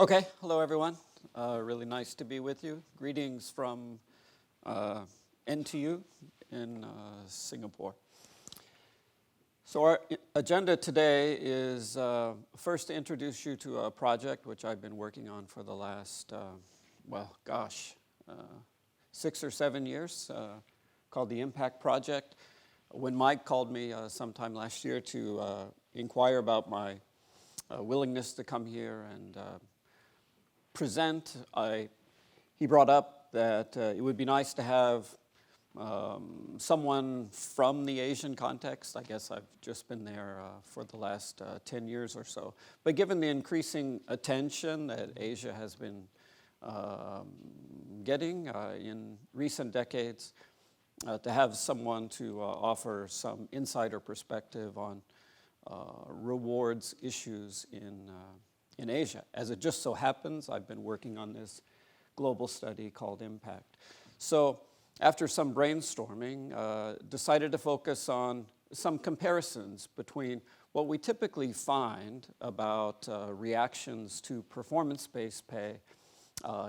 Okay, hello everyone. Really nice to be with you. Greetings from NTU in Singapore. So our agenda today is first to introduce you to a project which I've been working on for the last, 6 or 7 years, called the Impact Project. When Mike called me sometime last year to inquire about my willingness to come here and present, he brought up that it would be nice to have someone from the Asian context. I guess I've just been there for the last 10 years or so. But given the increasing attention that Asia has been getting in recent decades, to have someone to offer some insider perspective on rewards issues in Asia. As it just so happens, I've been working on this global study called Impact. So after some brainstorming, decided to focus on some comparisons between what we typically find about reactions to performance-based pay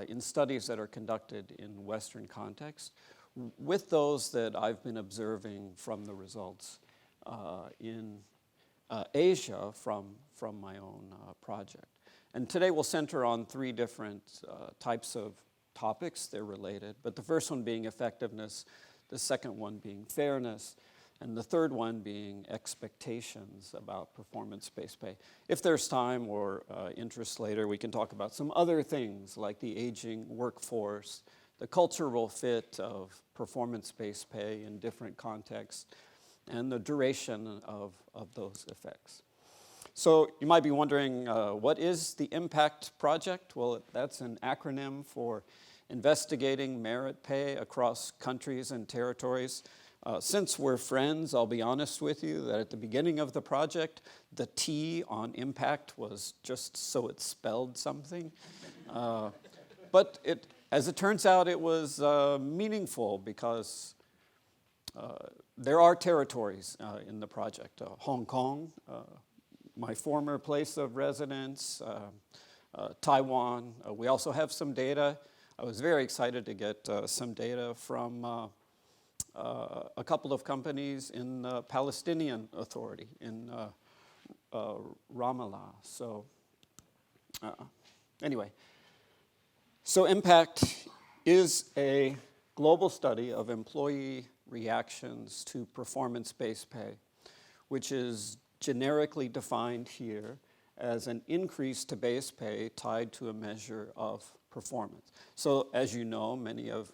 in studies that are conducted in Western context with those that I've been observing from the results in Asia from my own project. And today we'll center on 3 different types of topics. They're related, but the first one being effectiveness, the second one being fairness, and the third one being expectations about performance-based pay. If there's time or interest later, we can talk about some other things like the aging workforce, the cultural fit of performance-based pay in different contexts, and the duration of those effects. So you might be wondering, what is the Impact Project? Well, that's an acronym for Investigating Merit Pay Across Countries and Territories. Since we're friends, I'll be honest with you that at the beginning of the project, the T on impact was just so it spelled something. But as it turns out, it was meaningful because there are territories in the project. Hong Kong, my former place of residence, Taiwan. We also have some data. I was very excited to get some data from a couple of companies in the Palestinian Authority in Ramallah. So anyway, so Impact is a global study of employee reactions to performance-based pay, which is generically defined here as an increase to base pay tied to a measure of performance. So as you know, many of,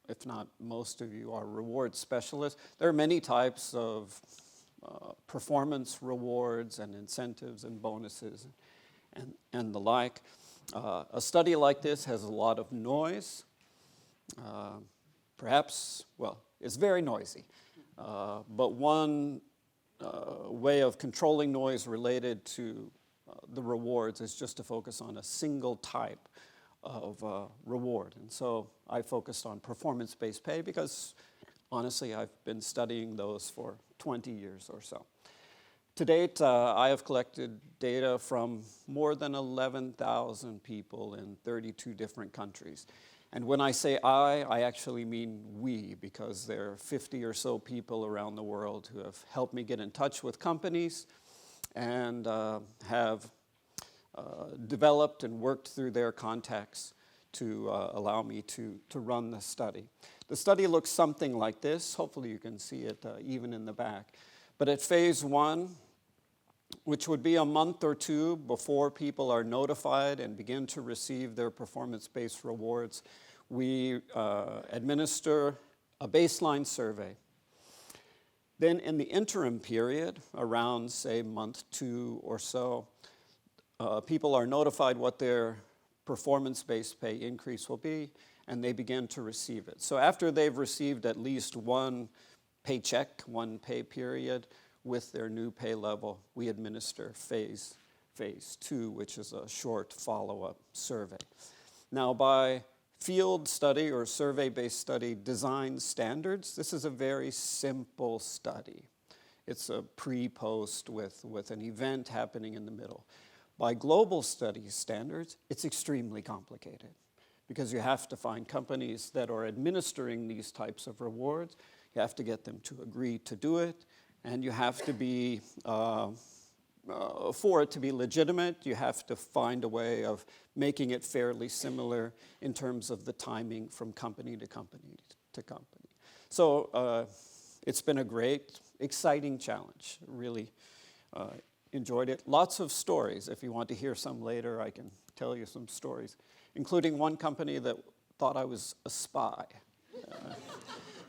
if not most of you, are reward specialists. There are many types of performance rewards and incentives and bonuses and the like. A study like this has a lot of noise. It's very noisy. But one way of controlling noise related to the rewards is just to focus on a single type of reward. And so I focused on performance-based pay because, honestly, I've been studying those for 20 years or so. To date, I have collected data from more than 11,000 people in 32 different countries. And when I say I actually mean we, because there are 50 or so people around the world who have helped me get in touch with companies and have developed and worked through their contacts to allow me to run the study. The study looks something like this. Hopefully you can see it even in the back. But at phase 1, which would be a month or 2 before people are notified and begin to receive their performance-based rewards, we administer a baseline survey. Then in the interim period, around, say, month 2 or so, people are notified what their performance-based pay increase will be, and they begin to receive it. So after they've received at least one paycheck, one pay period, with their new pay level, we administer phase 2, which is a short follow-up survey. Now, by field study or survey-based study design standards, this is a very simple study. It's a pre-post with an event happening in the middle. by global studies standards, it's extremely complicated because you have to find companies that are administering these types of rewards. You have to get them to agree to do it, and you have to be, for it to be legitimate, you have to find a way of making it fairly similar in terms of the timing from company to company to company. So it's been a great, exciting challenge. Really enjoyed it. Lots of stories. If you want to hear some later, I can tell you some stories, including one company that thought I was a spy,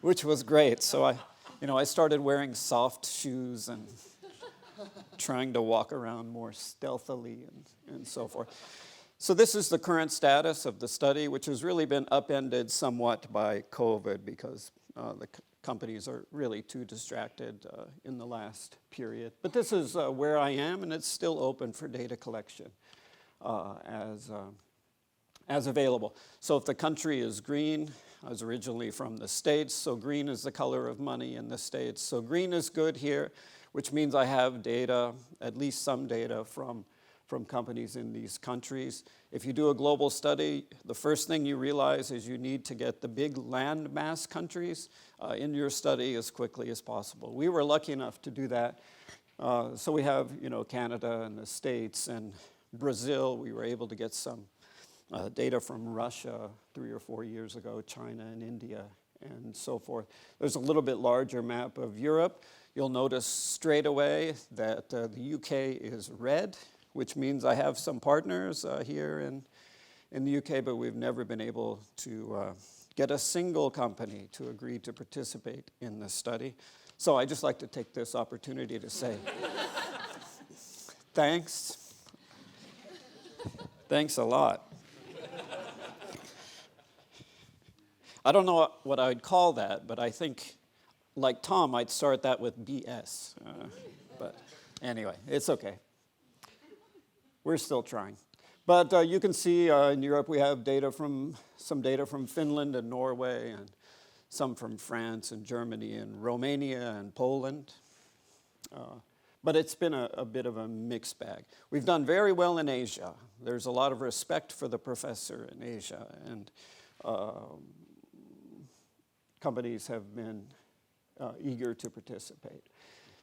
which was great. So I started wearing soft shoes and trying to walk around more stealthily and so forth. So this is the current status of the study, which has really been upended somewhat by COVID because the companies are really too distracted in the last period. But this is where I am, and it's still open for data collection as available. So if the country is green, I was originally from the States, so green is the color of money in the States. So green is good here, which means I have data, at least some data from companies in these countries. If you do a global study, the first thing you realize is you need to get the big landmass countries in your study as quickly as possible. We were lucky enough to do that. So we have, Canada and the States and Brazil. We were able to get some data from Russia 3 or 4 years ago, China and India, and so forth. There's a little bit larger map of Europe. You'll notice straight away that the UK is red, which means I have some partners here in the UK, but we've never been able to get a single company to agree to participate in this study. So I'd just like to take this opportunity to say thanks. Thanks a lot. I don't know what I'd call that, but I think, like Tom, I'd start that with BS. But anyway, it's okay. We're still trying. But you can see in Europe we have some data from Finland and Norway, and some from France and Germany and Romania and Poland. But it's been a bit of a mixed bag. We've done very well in Asia. There's a lot of respect for the professor in Asia, and companies have been eager to participate.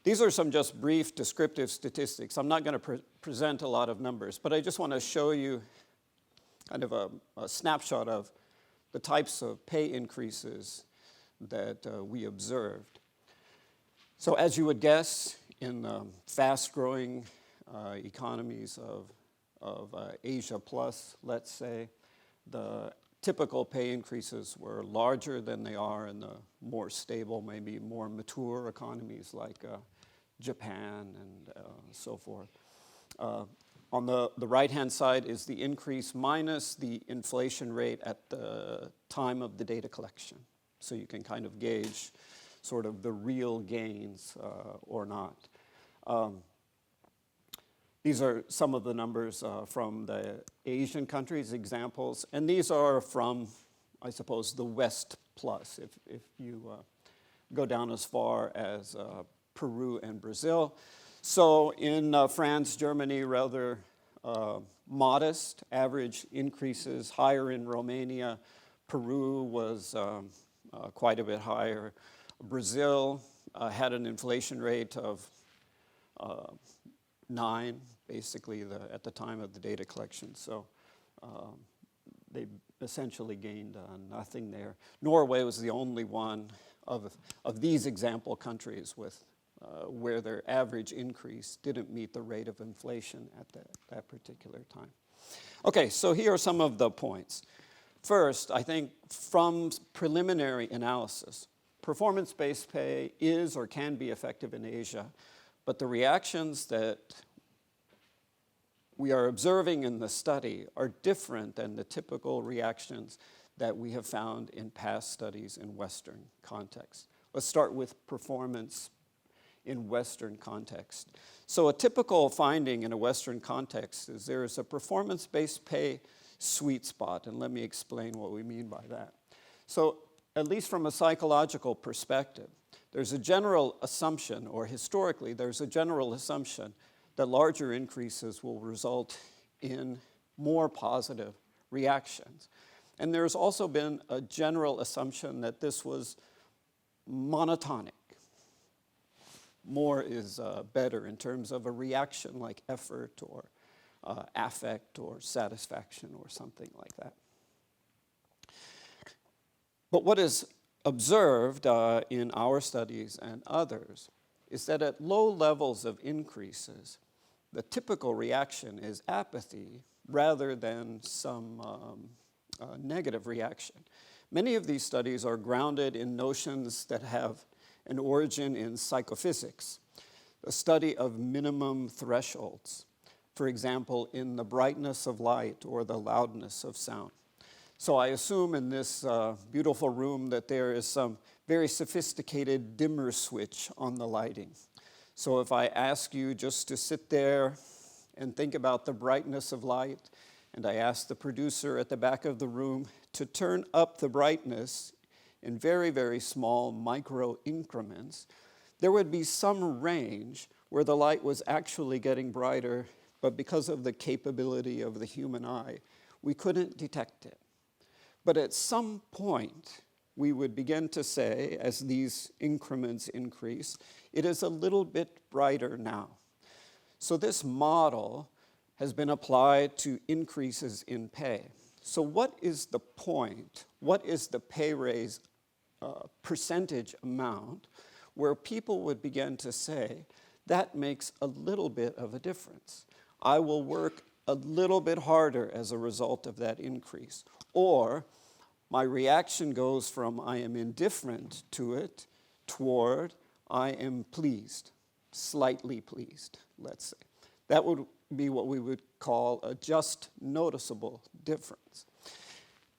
These are some just brief descriptive statistics. I'm not going to present a lot of numbers, but I just want to show you kind of a snapshot of the types of pay increases that we observed. So as you would guess, in fast-growing economies of Asia Plus, let's say, the typical pay increases were larger than they are in the more stable, maybe more mature economies like Japan and so forth. On the right-hand side is the increase minus the inflation rate at the time of the data collection. So you can kind of gauge sort of the real gains or not. These are some of the numbers from the Asian countries, examples, and these are from, I suppose, the West Plus, if you go down as far as Peru and Brazil. So in France, Germany, rather modest average increases, higher in Romania. Peru was quite a bit higher. Brazil had an inflation rate of 9, basically, at the time of the data collection. So they essentially gained nothing there. Norway was the only one of these example countries with where their average increase didn't meet the rate of inflation at that particular time. Okay, so here are some of the points. First, I think from preliminary analysis, performance-based pay is or can be effective in Asia, but the reactions that we are observing in the study are different than the typical reactions that we have found in past studies in Western contexts. Let's start with performance in Western context. So a typical finding in a Western context is there is a performance-based pay sweet spot, and let me explain what we mean by that. So at least from a psychological perspective, there's a general assumption, or historically there's a general assumption that larger increases will result in more positive reactions. And there's also been a general assumption that this was monotonic. More is better in terms of a reaction like effort or affect or satisfaction or something like that. But what is observed in our studies and others is that at low levels of increases, the typical reaction is apathy rather than some negative reaction. Many of these studies are grounded in notions that have an origin in psychophysics, the study of minimum thresholds, for example, in the brightness of light or the loudness of sound. So I assume in this beautiful room that there is some very sophisticated dimmer switch on the lighting. So if I ask you just to sit there and think about the brightness of light, and I ask the producer at the back of the room to turn up the brightness in very, very small micro increments, there would be some range where the light was actually getting brighter, but because of the capability of the human eye, we couldn't detect it. But at some point, we would begin to say, as these increments increase, it is a little bit brighter now. So this model has been applied to increases in pay. So what is the point? What is the pay raise percentage amount where people would begin to say, that makes a little bit of a difference. I will work a little bit harder as a result of that increase. Or my reaction goes from I am indifferent to it toward I am pleased, slightly pleased, let's say. That would be what we would call a just noticeable difference.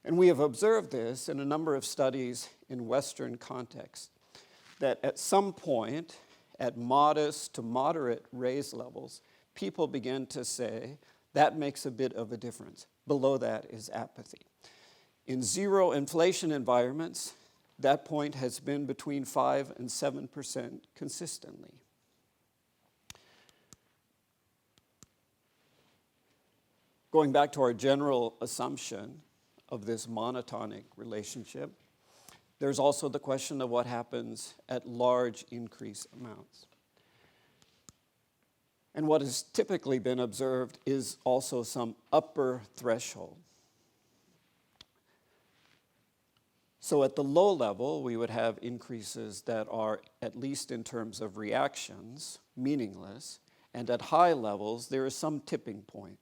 And we have observed this in a number of studies in Western contexts, that at some point, at modest to moderate raise levels, people begin to say, that makes a bit of a difference. Below that is apathy. In zero inflation environments, that point has been between 5 and 7% consistently. Going back to our general assumption of this monotonic relationship, there's also the question of what happens at large increase amounts. And what has typically been observed is also some upper threshold. So at the low level, we would have increases that are, at least in terms of reactions, meaningless. And at high levels, there is some tipping point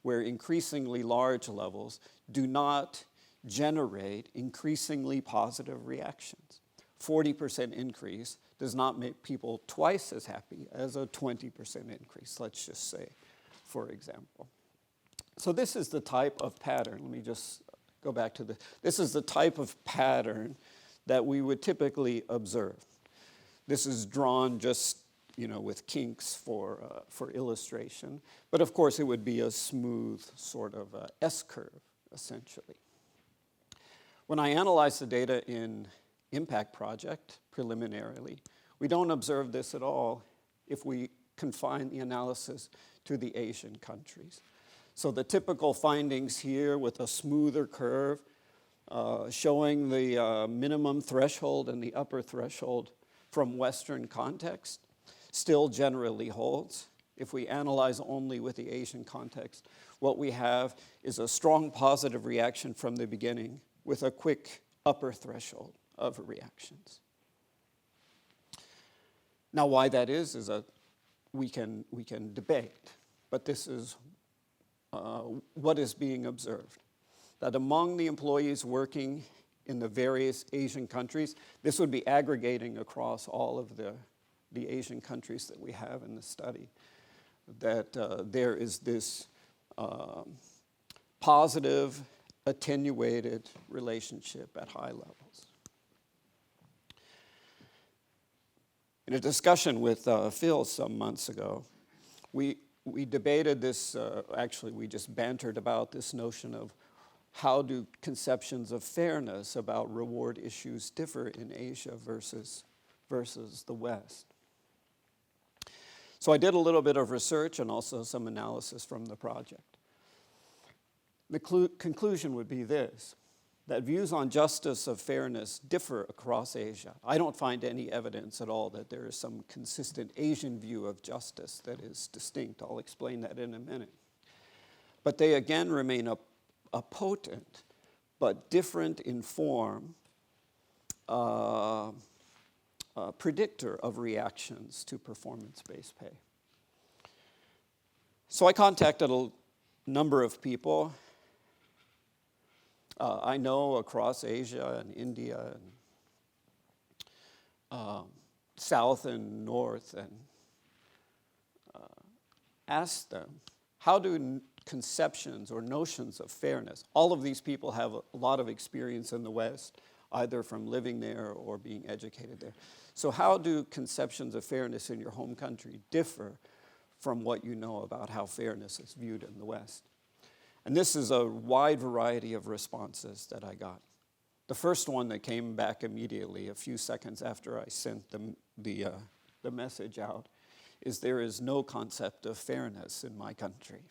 where increasingly large levels do not generate increasingly positive reactions. 40% increase does not make people twice as happy as a 20% increase, let's just say, for example. So this is the type of pattern. Let me just go back to this is the type of pattern that we would typically observe. This is drawn just, with kinks for illustration. But of course, it would be a smooth sort of S-curve, essentially. When I analyze the data in Impact Project preliminarily, we don't observe this at all if we confine the analysis to the Asian countries. So the typical findings here with a smoother curve showing the minimum threshold and the upper threshold from Western context still generally holds. If we analyze only with the Asian context, what we have is a strong positive reaction from the beginning with a quick upper threshold of reactions. Now, why that is we can debate, but this is what is being observed. That among the employees working in the various Asian countries, this would be aggregating across all of the Asian countries that we have in the study, that there is this positive, attenuated relationship at high levels. In a discussion with Phil some months ago, we debated this, actually we just bantered about this notion of how do conceptions of fairness about reward issues differ in Asia versus the West. So I did a little bit of research and also some analysis from the project. The conclusion would be this, that views on justice of fairness differ across Asia. I don't find any evidence at all that there is some consistent Asian view of justice that is distinct. I'll explain that in a minute. But they again remain a potent but different in form predictor of reactions to performance-based pay. So I contacted a number of people I know across Asia and India and South and North, and asked them, how do conceptions or notions of fairness, all of these people have a lot of experience in the West, either from living there or being educated there. So how do conceptions of fairness in your home country differ from what you know about how fairness is viewed in the West? And this is a wide variety of responses that I got. The first one that came back immediately, a few seconds after I sent the message out, is there is no concept of fairness in my country.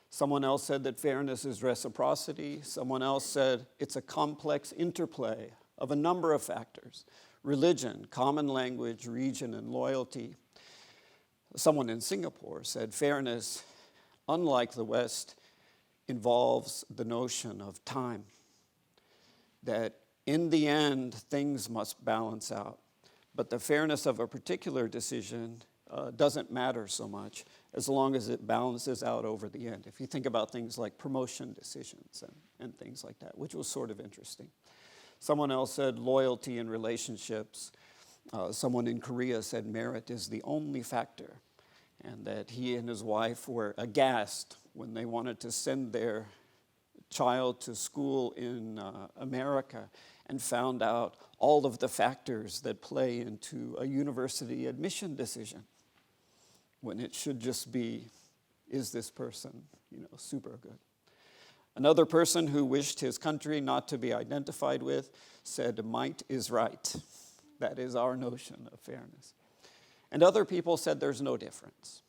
Someone else said that fairness is reciprocity. Someone else said it's a complex interplay of a number of factors: religion, common language, region, and loyalty. Someone in Singapore said fairness, unlike the West, involves the notion of time, that in the end, things must balance out. But the fairness of a particular decision doesn't matter so much as long as it balances out over the end. If you think about things like promotion decisions and things like that, which was sort of interesting. Someone else said loyalty in relationships. Someone in Korea said merit is the only factor, and that he and his wife were aghast when they wanted to send their child to school in America and found out all of the factors that play into a university admission decision, when it should just be, is this person, super good? Another person who wished his country not to be identified with said, might is right. That is our notion of fairness. And other people said there's no difference.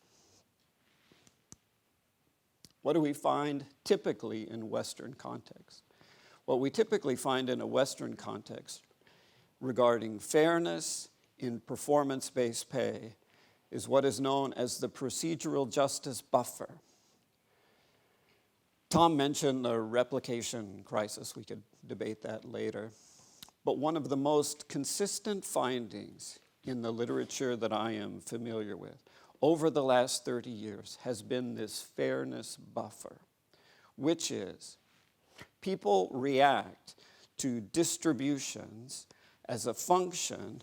What do we find typically in Western context? What we typically find in a Western context regarding fairness in performance-based pay is what is known as the procedural justice buffer. Tom mentioned the replication crisis. We could debate that later. But one of the most consistent findings in the literature that I am familiar with over the last 30 years has been this fairness buffer, which is people react to distributions as a function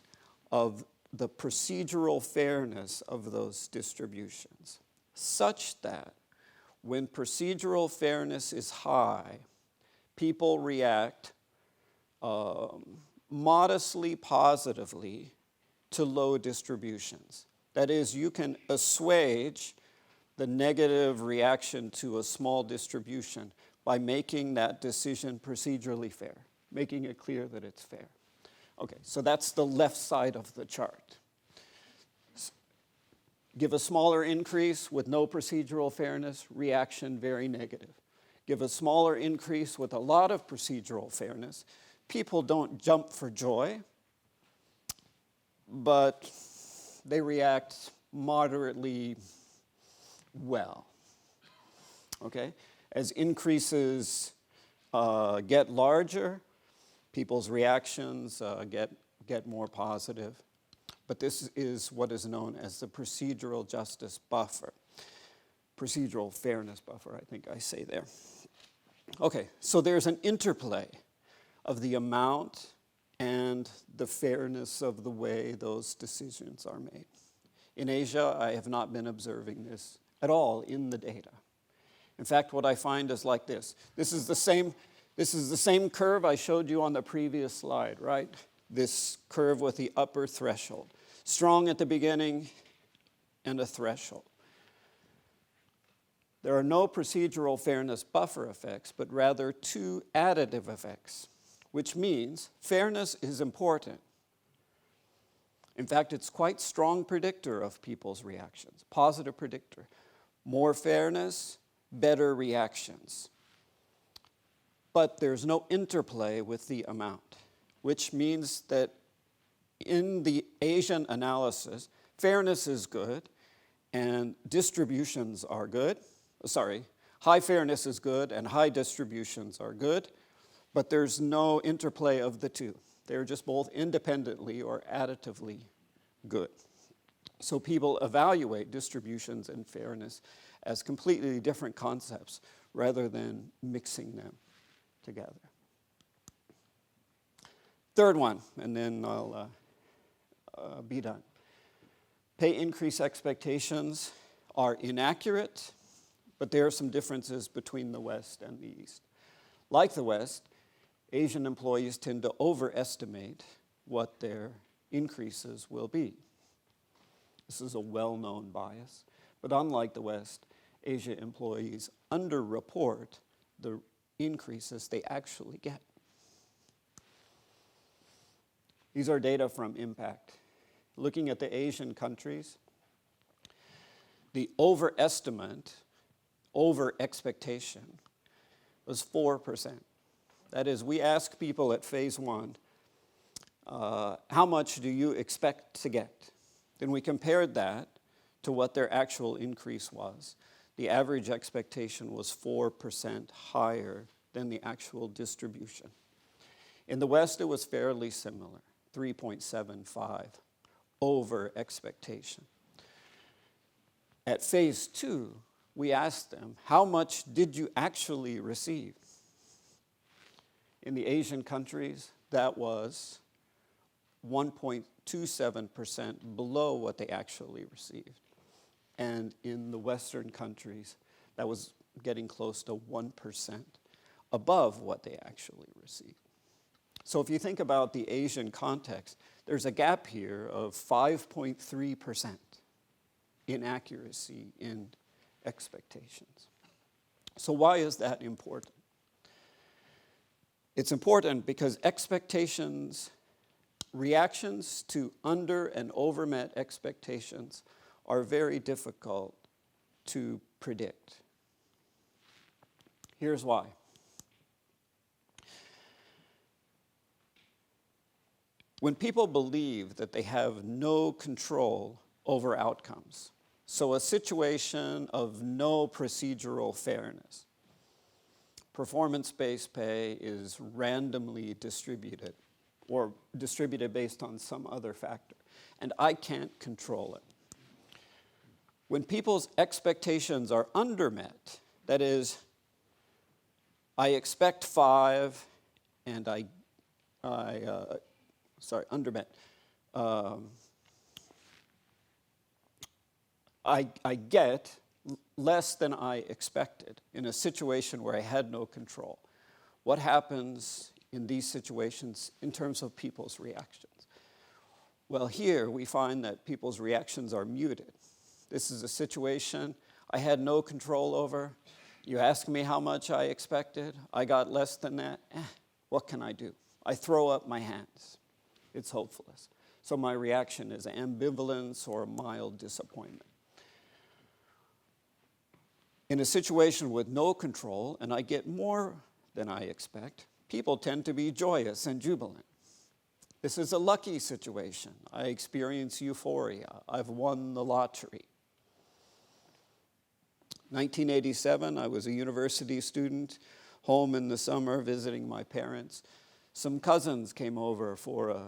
of the procedural fairness of those distributions, such that when procedural fairness is high, people react modestly positively to low distributions. That is, you can assuage the negative reaction to a small distribution by making that decision procedurally fair, making it clear that it's fair. Okay, so that's the left side of the chart. Give a smaller increase with no procedural fairness, reaction very negative. Give a smaller increase with a lot of procedural fairness, people don't jump for joy, but they react moderately well. Okay? As increases get larger, people's reactions get more positive. But this is what is known as the procedural justice buffer. Procedural fairness buffer, I think I say there. Okay, so there's an interplay of the amount and the fairness of the way those decisions are made. In Asia, I have not been observing this at all in the data. In fact, what I find is like this. This is the same curve I showed you on the previous slide, right? This curve with the upper threshold. Strong at the beginning and a threshold. There are no procedural fairness buffer effects, but rather two additive effects, which means fairness is important. In fact, it's quite strong predictor of people's reactions, positive predictor. More fairness, better reactions. But there's no interplay with the amount, which means that in the Asian analysis, fairness is good and distributions are good. High fairness is good and high distributions are good, but there's no interplay of the two. They're just both independently or additively good. So people evaluate distributions and fairness as completely different concepts rather than mixing them together. Third one, and then I'll be done. Pay increase expectations are inaccurate, but there are some differences between the West and the East. Like the West, Asian employees tend to overestimate what their increases will be. This is a well-known bias, but unlike the West, Asia employees underreport the increases they actually get. These are data from Impact. Looking at the Asian countries, the over-expectation was 4%. That is, we ask people at phase one, how much do you expect to get? Then we compared that to what their actual increase was. The average expectation was 4% higher than the actual distribution. In the West, it was fairly similar, 3.75 over expectation. At phase two, we asked them, how much did you actually receive? In the Asian countries, that was 1.27% below what they actually received. And in the Western countries, that was getting close to 1% above what they actually received. So if you think about the Asian context, there's a gap here of 5.3% inaccuracy in expectations. So why is that important? It's important because reactions to under and overmet expectations are very difficult to predict. Here's why. When people believe that they have no control over outcomes, so a situation of no procedural fairness, performance-based pay is randomly distributed or distributed based on some other factor, and I can't control it. When people's expectations are undermet, that is, I expect 5 and undermet. I get less than I expected in a situation where I had no control. What happens in these situations in terms of people's reactions? Well, here we find that people's reactions are muted. This is a situation I had no control over. You asked me how much I expected. I got less than that. What can I do? I throw up my hands. It's hopeless. So my reaction is ambivalence or mild disappointment. In a situation with no control, and I get more than I expect, people tend to be joyous and jubilant. This is a lucky situation. I experience euphoria. I've won the lottery. 1987, I was a university student, home in the summer visiting my parents. Some cousins came over for a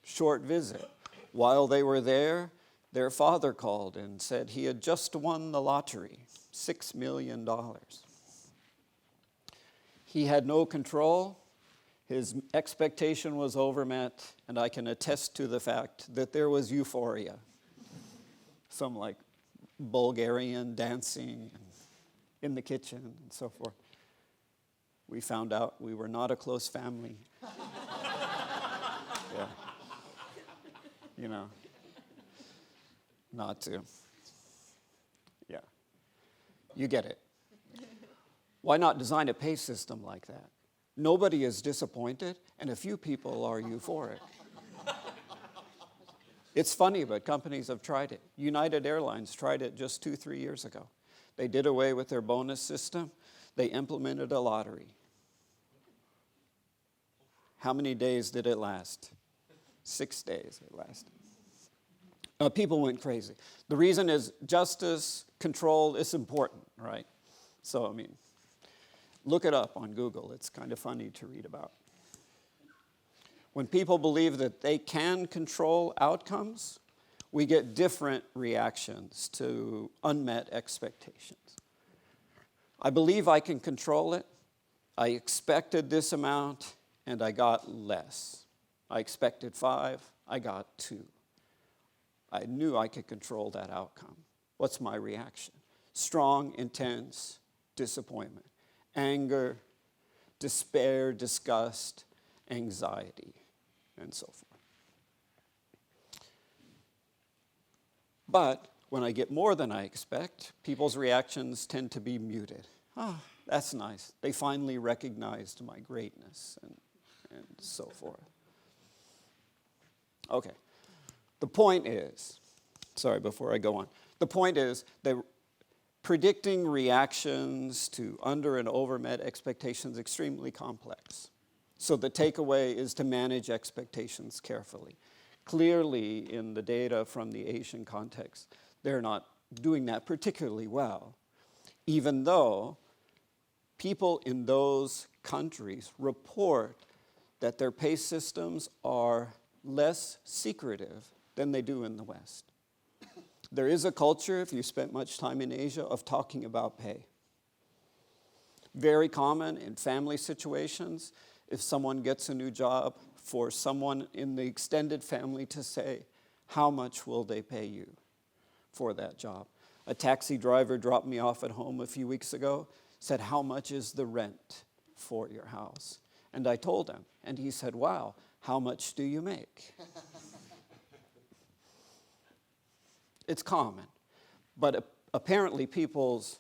short visit. While they were there, their father called and said he had just won the lottery, $6 million. He had no control. His expectation was overmet, and I can attest to the fact that there was euphoria. Some like Bulgarian dancing in the kitchen and so forth. We found out we were not a close family. Yeah. You know, not to. Yeah. You get it. Why not design a pay system like that? Nobody is disappointed, and a few people are euphoric. It's funny, but companies have tried it. United Airlines tried it just 2-3 years ago. They did away with their bonus system. They implemented a lottery. How many days did it last? 6 days it lasted. People went crazy. The reason is justice, control is important, right? So, I mean, look it up on Google. It's kind of funny to read about. When people believe that they can control outcomes, we get different reactions to unmet expectations. I believe I can control it. I expected this amount, and I got less. I expected 5, I got 2. I knew I could control that outcome. What's my reaction? Strong, intense disappointment, anger, despair, disgust, anxiety, and so forth. But when I get more than I expect, people's reactions tend to be muted. Ah, that's nice. They finally recognized my greatness, and so forth. Okay. The point is, sorry, before I go on, the point is that predicting reactions to under and over met expectations is extremely complex. So the takeaway is to manage expectations carefully. Clearly, in the data from the Asian context, they're not doing that particularly well, even though people in those countries report that their pay systems are less secretive than they do in the West. There is a culture, if you spent much time in Asia, of talking about pay. Very common in family situations, if someone gets a new job, for someone in the extended family to say, how much will they pay you for that job? A taxi driver dropped me off at home a few weeks ago, said, how much is the rent for your house? And I told him, and he said, wow, how much do you make? It's common, but apparently people's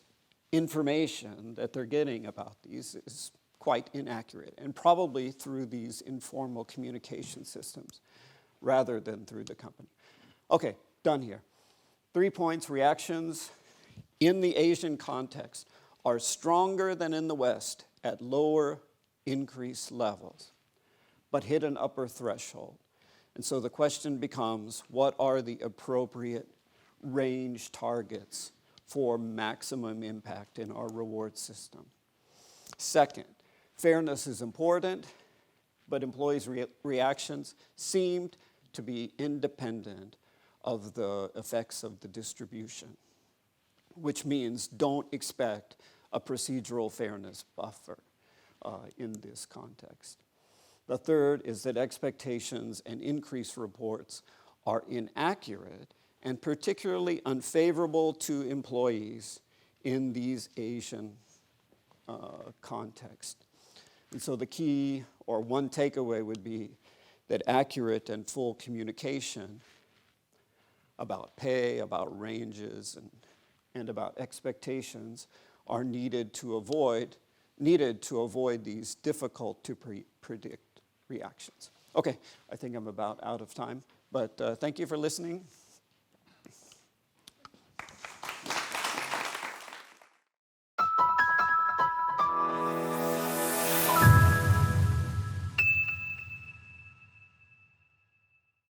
information that they're getting about these is quite inaccurate, and probably through these informal communication systems rather than through the company. Okay, done here. 3 points. Reactions in the Asian context are stronger than in the West at lower increase levels, but hit an upper threshold. And so the question becomes, what are the appropriate range targets for maximum impact in our reward system? Second, fairness is important, but employees' reactions seemed to be independent of the effects of the distribution, which means don't expect a procedural fairness buffer in this context. The third is that expectations and increase reports are inaccurate and particularly unfavorable to employees in these Asian contexts. And so the key, or one takeaway, would be that accurate and full communication about pay, about ranges, and about expectations are needed to avoid these difficult to predict reactions. Okay, I think I'm about out of time, but thank you for listening.